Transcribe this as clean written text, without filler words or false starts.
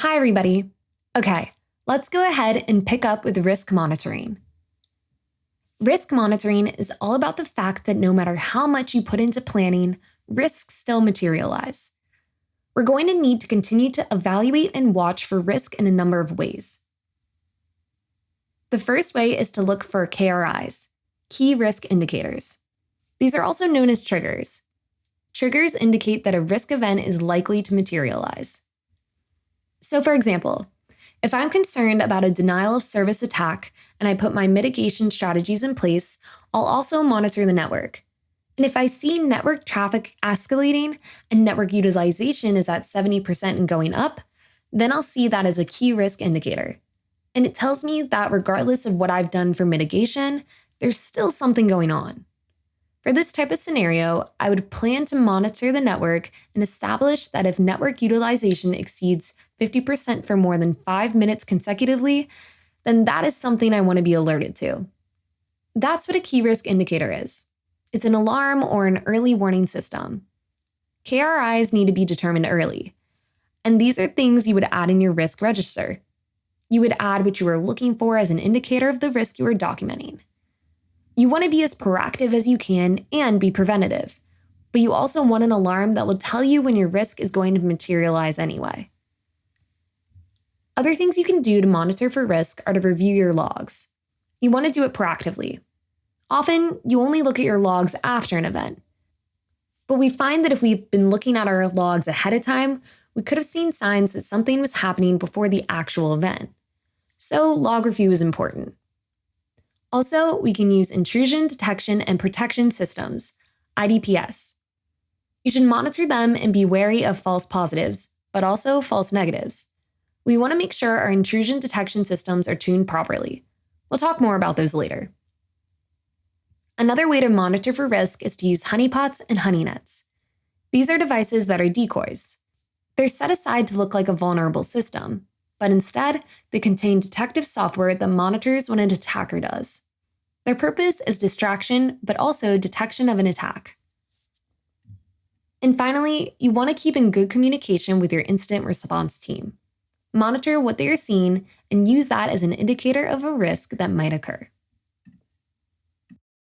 Hi, everybody. Okay, let's go ahead and pick up with risk monitoring. Risk monitoring is all about the fact that no matter how much you put into planning, risks still materialize. We're going to need to continue to evaluate and watch for risk in a number of ways. The first way is to look for KRIs, key risk indicators. These are also known as triggers. Triggers indicate that a risk event is likely to materialize. So, for example, if I'm concerned about a denial of service attack and I put my mitigation strategies in place, I'll also monitor the network. And if I see network traffic escalating and network utilization is at 70% and going up, then I'll see that as a key risk indicator. And it tells me that regardless of what I've done for mitigation, there's still something going on. For this type of scenario, I would plan to monitor the network and establish that if network utilization exceeds 50% for more than 5 minutes consecutively, then that is something I want to be alerted to. That's what a key risk indicator is. It's an alarm or an early warning system. KRIs need to be determined early, and these are things you would add in your risk register. You would add what you are looking for as an indicator of the risk you are documenting. You want to be as proactive as you can and be preventative, but you also want an alarm that will tell you when your risk is going to materialize anyway. Other things you can do to monitor for risk are to review your logs. You want to do it proactively. Often, you only look at your logs after an event. But we find that if we've been looking at our logs ahead of time, we could have seen signs that something was happening before the actual event. So, log review is important. Also, we can use intrusion detection and protection systems, IDPS. You should monitor them and be wary of false positives, but also false negatives. We want to make sure our intrusion detection systems are tuned properly. We'll talk more about those later. Another way to monitor for risk is to use honeypots and honey nets. These are devices that are decoys. They're set aside to look like a vulnerable system, but instead, they contain detective software that monitors what an attacker does. Their purpose is distraction, but also detection of an attack. And finally, you want to keep in good communication with your incident response team. Monitor what they are seeing and use that as an indicator of a risk that might occur.